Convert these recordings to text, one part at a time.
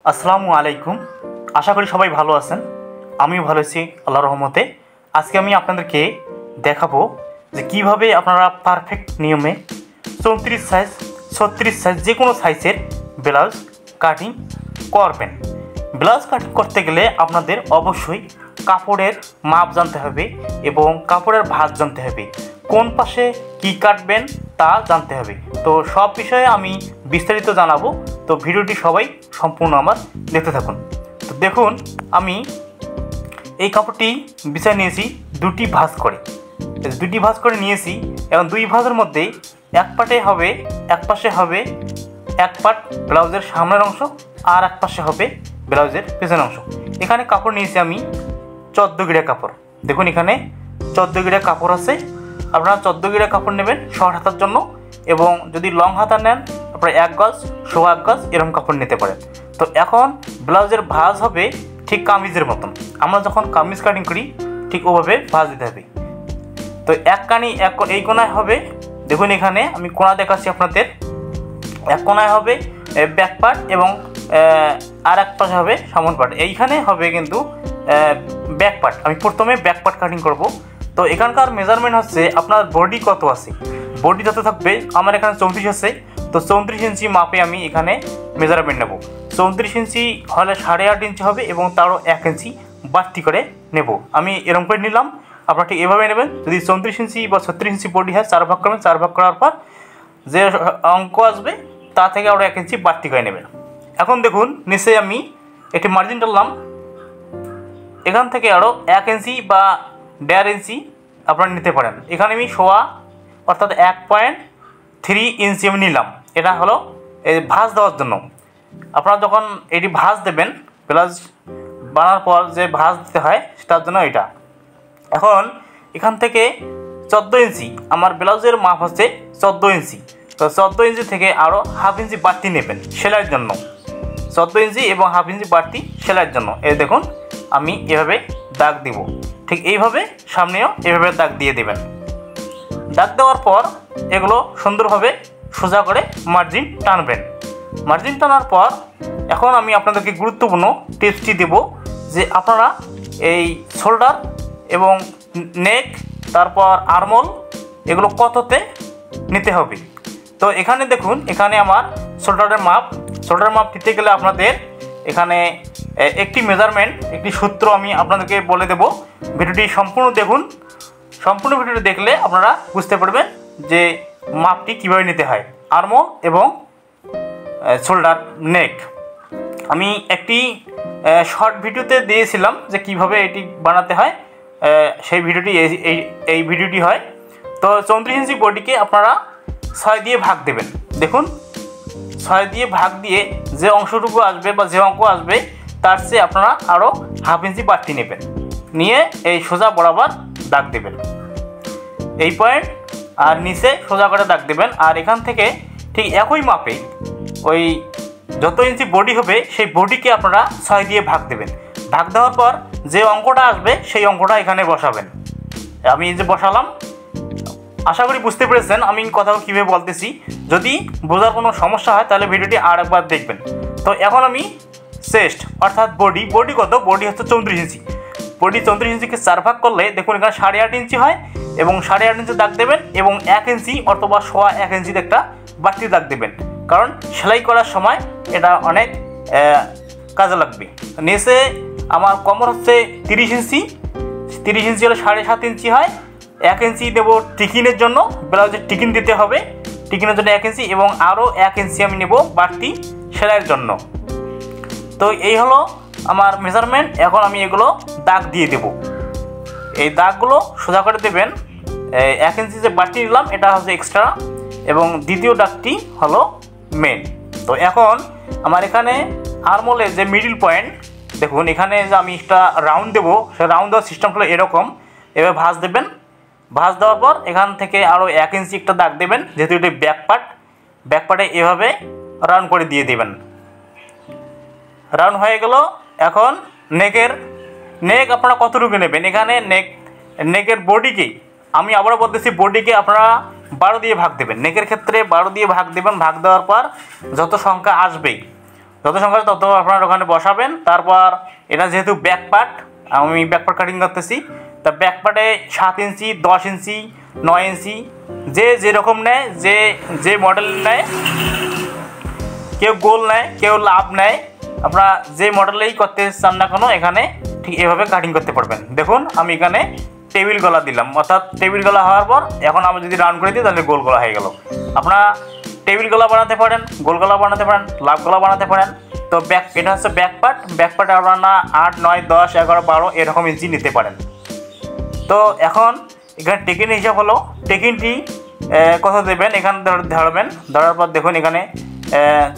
আসসালামু আলাইকুম। আশা করি সবাই ভালো আছেন। আমিও ভালো আছি আল্লাহর রহমতে। আজকে আমি আপনাদেরকে দেখাবো যে কিভাবে আপনারা পারফেক্ট নিয়মে 34 সাইজ 36 সাইজ যে কোনো সাইজের ব্লাউজ কাটিং করবেন। ব্লাউজ কাটিং করতে গেলে আপনাদের অবশ্যই কাপড়ের মাপ জানতে হবে এবং কাপড়ের ভাঁজ জানতে হবে, কোন পাশে কি কাটবেন তা জানতে হবে। তো সব বিষয়ে আমি বিস্তারিত জানাবো, তো ভিডিওটি সবাই সম্পূর্ণ আমার দেখতে থাকুন। তো দেখুন, আমি এই কাপড়টি বিছায় নিয়েছি দুটি ভাঁজ করে, নিয়েছি এবং দুই ভাঁজের মধ্যে এক পাশে হবে এক পাট ব্লাউজের সামনের অংশ, আর এক পাশে হবে ব্লাউজের পেছনের অংশ। এখানে কাপড় নিয়েছি আমি 14 গিরা কাপড়। দেখুন এখানে 14 গিরা কাপড় আছে। আপনারা 14 গিরা কাপড় নেবেন শর্ট হাতার জন্য, এবং যদি লং হাতা নেন আপনারা 1 গজ, 1.25 গজ এরকম কাপড় নিতে পারেন। তো এখন ব্লাউজের ভাঁজ হবে ঠিক কামিজের মতন। আমরা যখন কামিজ কাটিং করি ঠিক ওভাবে ভাঁজ দিতে হবে। তো এই কোণায় হবে, দেখুন এখানে আমি কোণা দেখাচ্ছি আপনাদের। এক কোণায় হবে ব্যাক পার্ট এবং আর এক পাশে হবে সামন পার্ট। এইখানে হবে কিন্তু ব্যাক পার্ট। আমি প্রথমে ব্যাক পার্ট কাটিং করব। তো এখানকার মেজারমেন্ট হচ্ছে আপনার বডি কত আছে, বডি যত থাকবে। আমার এখানে 34 আছে, তো 34 ইঞ্চি মাপে আমি এখানে মেজারমেন্ট নেব। 34 ইঞ্চি হলে 8.5 ইঞ্চি হবে এবং তারও 1 ইঞ্চি বাড়তি করে নেব। আমি এরকম করে নিলাম, আপনারা ঠিক এভাবে নেবেন। যদি 34 ইঞ্চি বা 36 ইঞ্চি বডি হয় 4 ভাগ করবেন, 4 ভাগ করার পর যে অঙ্ক আসবে তা থেকে আরও 1 ইঞ্চি বাড়তি করে নেবেন। এখন দেখুন নিচে আমি একটি মার্জিন টানলাম, এখান থেকে আরও 1 ইঞ্চি বা 1.5 ইঞ্চি আপনারা নিতে পারেন। এখানে আমি সোয়া অর্থাৎ 1.3 ইঞ্চি আমি নিলাম। এটা হলো এই ভাঁজ দেওয়ার জন্য। আপনারা যখন এটি ভাঁজ দেবেন, ব্লাউজ বানার পর যে ভাঁজ দিতে হয় সেটার জন্য এটা। এখন এখান থেকে 14 ইঞ্চি, আমার ব্লাউজের মাপ হচ্ছে 14 ইঞ্চি। তো 14 ইঞ্চি থেকে আরও 1/2 ইঞ্চি বাড়তি নেবেন সেলাইয়ের জন্য। 14 ইঞ্চি এবং 1/2 ইঞ্চি বাড়তি সেলাইয়ের জন্য। এই দেখুন আমি এভাবে দাগ দিব, ঠিক এইভাবে সামনেও এভাবে দাগ দিয়ে দেবেন। দাগ দেওয়ার পর এগুলো সুন্দরভাবে সোজা করে মার্জিন টানবেন। মার্জিন টানার পর এখন আমি আপনাদেরকে গুরুত্বপূর্ণ টিপসটি দেব যে আপনারা এই শোল্ডার এবং নেক, তারপর আর্মহোল এগুলো কততে নিতে হবে। তো এখানে দেখুন, এখানে আমার শোল্ডারের মাপ দিতে গেলে আপনাদের এখানে একটি মেজারমেন্ট, একটি সূত্র আমি আপনাদেরকে বলে দেব। ভিডিওটি সম্পূর্ণ দেখুন। সম্পূর্ণ ভিডিওটি দেখলে আপনারা বুঝতে পারবেন যে মাপটি কীভাবে নিতে হয় আর্মহোল এবং শোল্ডার নেক। আমি একটি শর্ট ভিডিওতে দিয়েছিলাম যে কিভাবে এটি বানাতে হয়, সেই ভিডিওটি এই ভিডিওটি হয়। তো 34 ইঞ্চি বডিকে আপনারা 6 দিয়ে ভাগ দেবেন। দেখুন 6 দিয়ে ভাগ দিয়ে যে অংশটুকু আসবে বা যে অঙ্ক আসবে তার চেয়ে আপনারা আরও 1/2 ইঞ্চি বাড়তি নেবেন, নিয়ে এই সোজা বরাবর দাগ দেবেন এই পয়েন্ট, আর নিচে সোজা করে দাগ দেবেন। আর এখান থেকে ঠিক একই মাপে ওই যত ইঞ্চি বডি হবে সেই বডিকে আপনারা 6 দিয়ে ভাগ দেবেন। ভাগ দেওয়ার পর যে অঙ্কটা আসবে সেই অঙ্কটা এখানে বসাবেন। আমি যে বসালাম, আশা করি বুঝতে পেরেছেন আমি কথাও কীভাবে বলতেছি। যদি বোঝার কোনো সমস্যা হয় তাহলে ভিডিওটি আর একবার দেখবেন। তো এখন আমি চেস্ট অর্থাৎ বডি কত, বডি হচ্ছে 34 ইঞ্চি। বডি 34 ইঞ্চিকে 4 ভাগ করলে দেখুন এখানে 8.5 ইঞ্চি হয়, এবং 8.5 ইঞ্চি দাগ দেবেন এবং 1 ইঞ্চি অথবা 1.25 ইঞ্চিতে একটা বাড়তি দাগ দেবেন, কারণ সেলাই করার সময় এটা অনেক কাজে লাগবে। নিচে আমার কোমর হচ্ছে 30 ইঞ্চি, 30 ইঞ্চি হলে 7.5 ইঞ্চি হয়। 1 ইঞ্চি দেবো টিকিনের জন্য, ব্লাউজের টিকিন দিতে হবে, টিকিনের জন্য 1 ইঞ্চি এবং আরও 1 ইঞ্চি আমি নেব বাড়তি সেলাইয়ের জন্য। তো এই হলো আমার মেজারমেন্ট। এখন আমি এগুলো দাগ দিয়ে দেব। এই দাগগুলো সোজা করে দেবেন। 1 ইঞ্চি যে বাড়তি নিলাম এটা হচ্ছে এক্সট্রা, এবং দ্বিতীয় দাগটি হলো মেন। তো এখন আমার এখানে আর্মহোলে যে মিডিল পয়েন্ট, দেখুন এখানে যে আমি একটা রাউন্ড দেবো, সে রাউন্ড দেওয়ার সিস্টেম হলো এরকম। এভাবে ভাঁজ দেবেন। ভাঁজ দেওয়ার পর এখান থেকে আরও 1 ইঞ্চি একটা দাগ দেবেন, যেহেতু এটি ব্যাক পার্টে এভাবে রাউন্ড করে দিয়ে দেবেন। রাউন্ড হয়ে গেল। এখন নেক আপনারা কতটুকু নেবেন, এখানে নেকের বডিকে আমি আবারও বলতেছি, বডিকে আপনারা 12 দিয়ে ভাগ দেবেন। নেকের ক্ষেত্রে 12 দিয়ে ভাগ দেবেন। ভাগ দেওয়ার পর যত সংখ্যা আসবে যত সংখ্যা তত আপনারা ওখানে বসাবেন। তারপর এটা যেহেতু ব্যাক পার্ট, আমি ব্যাক পার্ট কাটিং করতেছি, তা ব্যাক পার্টে 7 ইঞ্চি, 10 ইঞ্চি, 9 ইঞ্চি যে যেরকম নেয়, যে মডেল নেয়, কেউ গোল নেয়, কেউ লাভ নেয়, আপনারা যে মডেলেই করতে চান না কেন এখানে ঠিক এভাবে কাটিং করতে পারবেন। দেখুন আমি এখানে টেবিল গলা দিলাম, অর্থাৎ টেবিল গলা হওয়ার পর এখন আমি যদি রাউন্ড করে দিই তাহলে গোল গলা হয়ে গেল। আপনারা টেবিল গলা বানাতে পারেন, গোল গলা বানাতে পারেন, লাভ গলা বানাতে পারেন। তো এটা হচ্ছে ব্যাক পার্ট। ব্যাক পার্টে আপনারা 8, 9, 10, 11, 12 এরকম ইঞ্চি নিতে পারেন। তো এখন এখানে টেকিন হিসাব হলো, টেকিনটি কত দেবেন এখানে ধরবেন। ধরার পর দেখুন এখানে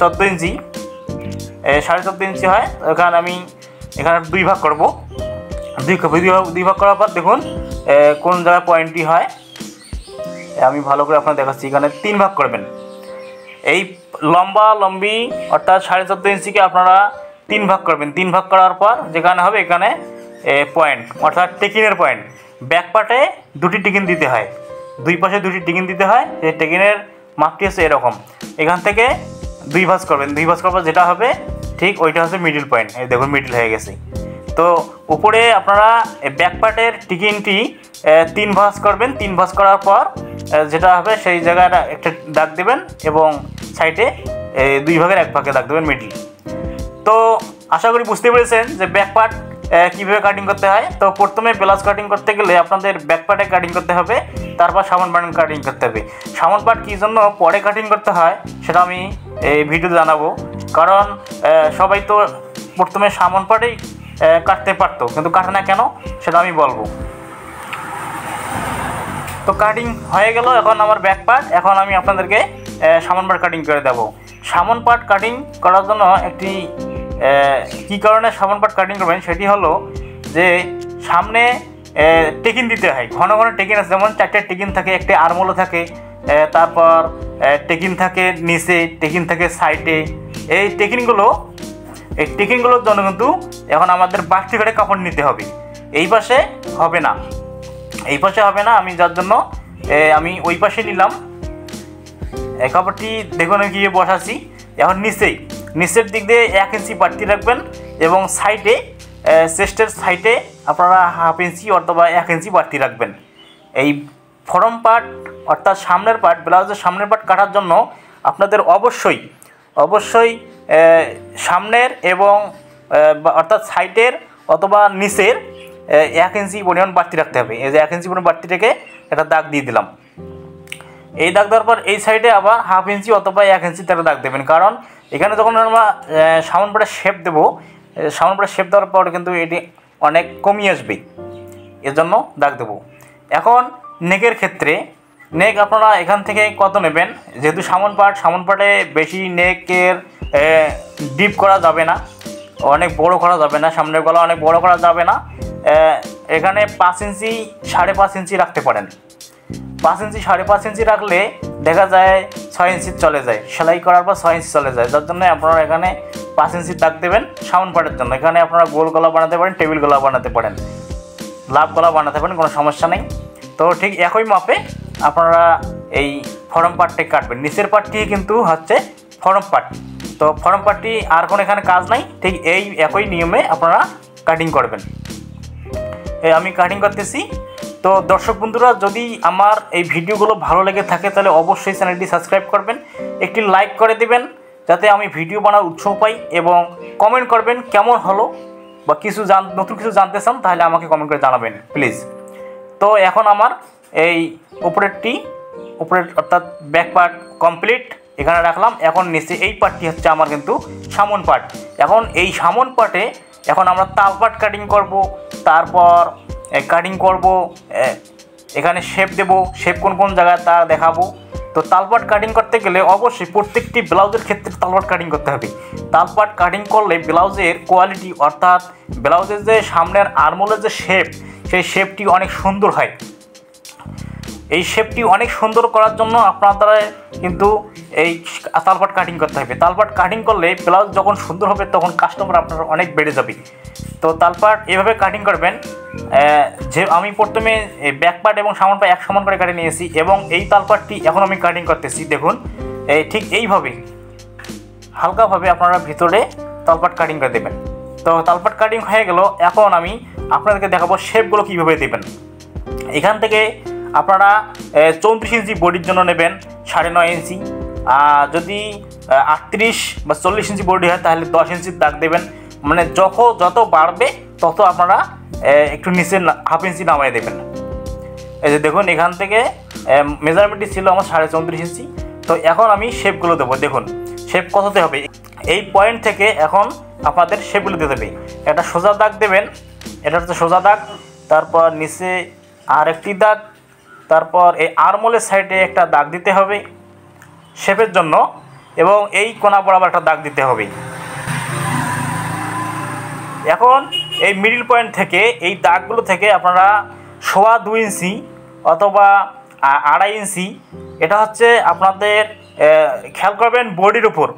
14 ইঞ্চি, 14.5 ইঞ্চি হয়। এখানে আমি এখানে 2 ভাগ করবো। দুই ভাগ করার পর দেখুন কোন জায়গায় পয়েন্টটি হয় আমি ভালো করে আপনার দেখাচ্ছি। এখানে 3 ভাগ করবেন। এই লম্বি অর্থাৎ 14.5 ইঞ্চিকে আপনারা 3 ভাগ করবেন। 3 ভাগ করার পর যেখানে হবে এখানে পয়েন্ট অর্থাৎ টেকিনের পয়েন্ট। ব্যাক পার্টে 2টি টেকিন দিতে হয়, দুই পাশে 2টি টেকিন দিতে হয়। এই টেকিনের মাপটি হচ্ছে এরকম। এখান থেকে 2 ভাঁজ করবেন। 2 ভাঁজ করার পর যেটা হবে ঠিক ওইটা হচ্ছে মিডিল পয়েন্ট। এই দেখুন মিডিল হয়ে গেছে। তো উপরে আপনারা ব্যাক পার্টের টেকিনটি 3 ভাঁজ করবেন। 3 ভাঁজ করার পর যেটা হবে সেই জায়গায় একটা দাগ দেবেন এবং সাইডে 2 ভাগের 1 ভাগে দাগ দেবেন মিডিল। তো আশা করি বুঝতে পেরেছেন যে ব্যাক পার্ট কীভাবে কাটিং করতে হয়। তো প্রথমে ব্লাউজ কাটিং করতে গেলে আপনাদের ব্যাক পার্টে কাটিং করতে হবে, তারপর সামন পার্ট কাটিং করতে হবে। সামন পার্ট কী জন্য পরে কাটিং করতে হয় সেটা আমি এই ভিডিওতে জানাবো। কারণ সবাই তো প্রথমে সামন পার্টেই কাটতে পারতো, কিন্তু কাটে না কেন সেটা আমি বলবো। তো কাটিং হয়ে গেল এখন আমার ব্যাক পার্ট। এখন আমি আপনাদেরকে সামন পার্ট কাটিং করে দেবো। সামন পার্ট কাটিং করার জন্য একটি কী কারণে সামন পার্ট কাটিং করবেন সেটি হলো যে সামনে টেকিন দিতে হয়। ঘন ঘন টেকিন আছে, যেমন 4টে টেকিন থাকে, একটি আর্মহোলও থাকে, তারপর টেকিন থাকে নিচে, টেকিন থাকে সাইডে। এই টেকিনগুলোর জন্য কিন্তু এখন আমাদের বাড়তি করে কাপড় নিতে হবে। এই পাশে হবে না, আমি যার জন্য আমি ওই পাশে নিলাম। কাপড়টি দেখুন আমি গিয়ে বসাচ্ছি। এখন নিচের দিক দিয়ে 1 ইঞ্চি বাড়তি রাখবেন এবং সাইডে চেস্টের সাইডে আপনারা 1/2 ইঞ্চি অথবা 1 ইঞ্চি বাড়তি রাখবেন। এই ফরম পার্ট অর্থাৎ সামনের পার্ট, ব্লাউজের সামনের পার্ট কাটার জন্য আপনাদের অবশ্যই সামনের এবং অর্থাৎ সাইডের অথবা নিচের 1 ইঞ্চি পরিমাণ বাড়তি রাখতে হবে। এই যে 1 ইঞ্চি পরিমাণ বাড়তি রেখে একটা দাগ দিয়ে দিলাম। এই দাগ দেওয়ার পর এই সাইডে আবার 1/2 ইঞ্চি অথবা 1 ইঞ্চি তারা দাগ দেবেন। কারণ এখানে যখন আমরা সামন পার্টের শেপ দেবো, সামন পার্টের শেপ দেওয়ার পর কিন্তু এটি অনেক কমিয়ে আসবে, এর জন্য দাগ দেবো। এখন নেকের ক্ষেত্রে নেক আপনারা এখান থেকে কত নেবেন, যেহেতু সামন পার্টে বেশি নেকের ডিপ করা যাবে না, অনেক বড় করা যাবে না, সামনের গলা অনেক বড় করা যাবে না। এখানে 5 ইঞ্চি 5.5 ইঞ্চি রাখতে পারেন। 5 ইঞ্চি 5.5 ইঞ্চি রাখলে দেখা যায় 6 ইঞ্চি চলে যায়, সেলাই করার পর 6 ইঞ্চি চলে যায়। যার জন্য আপনারা এখানে 5 ইঞ্চি দাগ দেবেন সামন পার্টের জন্য। এখানে আপনারা গোল গলা বানাতে পারেন, টেবিল গলা বানাতে পারেন, লাভ গলা বানাতে পারেন, কোনো সমস্যা নেই। তো ঠিক একই মাপে আপনারা এই ফরম পার্টটি কাটবেন। নিচের পার্টটি কিন্তু হচ্ছে ফরম পার্ট। তো ফরম পার্টটি আর কোনো এখানে কাজ নাই, ঠিক এই একই নিয়মে আপনারা কাটিং করবেন। আমি কাটিং করতেছি। তো দর্শক বন্ধুরা, যদি আমার এই ভিডিওগুলো ভালো লেগে থাকে তাহলে অবশ্যই চ্যানেলটি সাবস্ক্রাইব করবেন, একটি লাইক করে দেবেন যাতে আমি ভিডিও বানার উৎসাহ পাই, এবং কমেন্ট করবেন কেমন হলো বা নতুন কিছু জানতে চান তাহলে আমাকে কমেন্ট করে জানাবেন প্লিজ। তো এখন আমার এই উপরের অর্থাৎ ব্যাক পার্ট কমপ্লিট এখানে রাখলাম। এখন নিচে এই পার্টটি হচ্ছে আমার কিন্তু সামন পার্ট। এখন এই সামন পার্টে এখন আমরা তাল পার্ট কাটিং করব, তারপর কাটিং করব, এখানে শেপ দেব, শেপ কোন কোন জায়গায় তা দেখাবো। তো তালপাট কাটিং করতে গেলে অবশ্যই প্রত্যেকটি ব্লাউজের ক্ষেত্রে তালপাট কাটিং করতে হবে। তালপাট কাটিং করলে ব্লাউজের কোয়ালিটি অর্থাৎ ব্লাউজের যে সামনের আর্মহোলের যে শেপ, সেই শেপটি অনেক সুন্দর হয়। এই শেপটি অনেক সুন্দর করার জন্য আপনাদের কিন্তু এই তালপাট কাটিং করতে হবে। তালপাট কাটিং করলে ব্লাউজ যখন সুন্দর হবে তখন কাস্টমার আপনার অনেক বেড়ে যাবে। তো তালপাট এভাবে কাটিং করবেন। যে আমি প্রথমে ব্যাক পার্ট এবং সামন পার্ট এক সমান করে কাটিয়ে নিয়েছি এবং এই তালপাটটি এখন আমি কাটিং করতেছি। দেখুন ঠিক এইভাবে হালকাভাবে আপনারা ভিতরে তলপাট কাটিং করে দেবেন। তো তলপাট কাটিং হয়ে গেল, এখন আমি আপনাদেরকে দেখাবো শেপগুলো কীভাবে দেবেন। এখান থেকে আপনারা 34 ইঞ্চি বডির জন্য নেবেন 9.5 ইঞ্চি, যদি 38 বা 40 ইঞ্চি বডি হয় তাহলে 10 ইঞ্চির দাগ দেবেন। মানে যত বাড়বে তত আপনারা একটু নিচে হাফ ইঞ্চি নামাই দেবেন। এই যে দেখুন, এখান থেকে মেজারমেন্টটি ছিল আমার 34.5 ইঞ্চি। তো এখন আমি শেপগুলো দেবো। দেখুন শেপ কততে হবে, এই পয়েন্ট থেকে এখন আপনাদের শেপগুলো দিতে হবে। একটা সোজা দাগ দেবেন, এটা হচ্ছে সোজা দাগ, তারপর নিচে আর একটি দাগ, তারপর এই আর্মহোলের সাইডে একটা দাগ দিতে হবে শেপের জন্য, এবং এই কোণা বরাবর একটা দাগ দিতে হবে। এখন এই মিডিল পয়েন্ট থেকে এই দাগগুলো থেকে আপনারা 2.25 ইঞ্চি অথবা 2.5 ইঞ্চি, এটা হচ্ছে আপনাদের খেয়াল করবেন বডির উপর।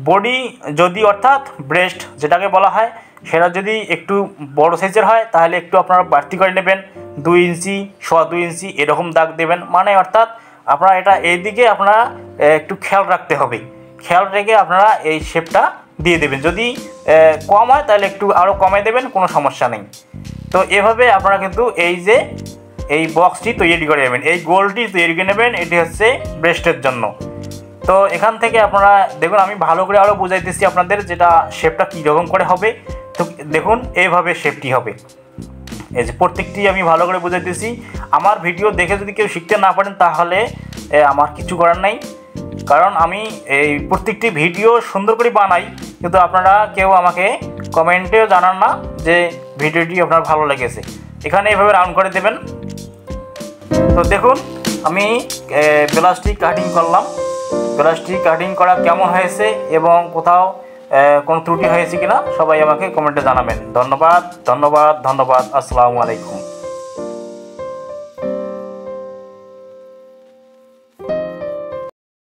বডি যদি অর্থাৎ ব্রেস্ট যেটাকে বলা হয়, সেটা যদি একটু বড় সাইজের হয় তাহলে একটু আপনারা বাড়তি করে নেবেন, 2 ইঞ্চি 2.25 ইঞ্চি এরকম দাগ দেবেন। মানে অর্থাৎ আপনারা এটা এইদিকে আপনারা একটু খেয়াল রাখতে হবে, খেয়াল রেখে আপনারা এই শেপটা দিয়ে দেবেন। যদি কম হয় তাহলে একটু আরও কমাই দেবেন, কোনো সমস্যা নেই। তো এভাবে আপনারা কিন্তু এই যে এই বক্সটি তৈরি করে নেবেন, এই গোলটি তৈরি করে নেবেন, এটি হচ্ছে ব্রেস্টের জন্য। তো এখান থেকে আপনারা দেখুন, আমি ভালো করে আরও বুঝাইতেছি আপনাদের যেটা শেপটা কীরকম করে হবে। তো দেখুন এইভাবে শেপটি হবে। এই যে প্রত্যেকটি আমি ভালো করে বুঝাইতেছি। আমার ভিডিও দেখে যদি কেউ শিখতে না পারেন তাহলে আমার কিছু করার নাই, কারণ আমি এই প্রত্যেকটি ভিডিও সুন্দর করে বানাই, কিন্তু আপনারা কেউ আমাকে কমেন্টেও জানান না যে ভিডিওটি আপনার ভালো লেগেছে। এখানে এইভাবে রাউন্ড করে দেবেন। তো দেখুন আমি প্লাস্টিক কাটিং করলাম, প্লাস্টিক কাটিং করা কেমন হয়েছে এবং কোথাও কোনো ত্রুটি হয়েছে কিনা সবাই আমাকে কমেন্টে জানাবেন। ধন্যবাদ ধন্যবাদ ধন্যবাদ। আসসালামু আলাইকুম।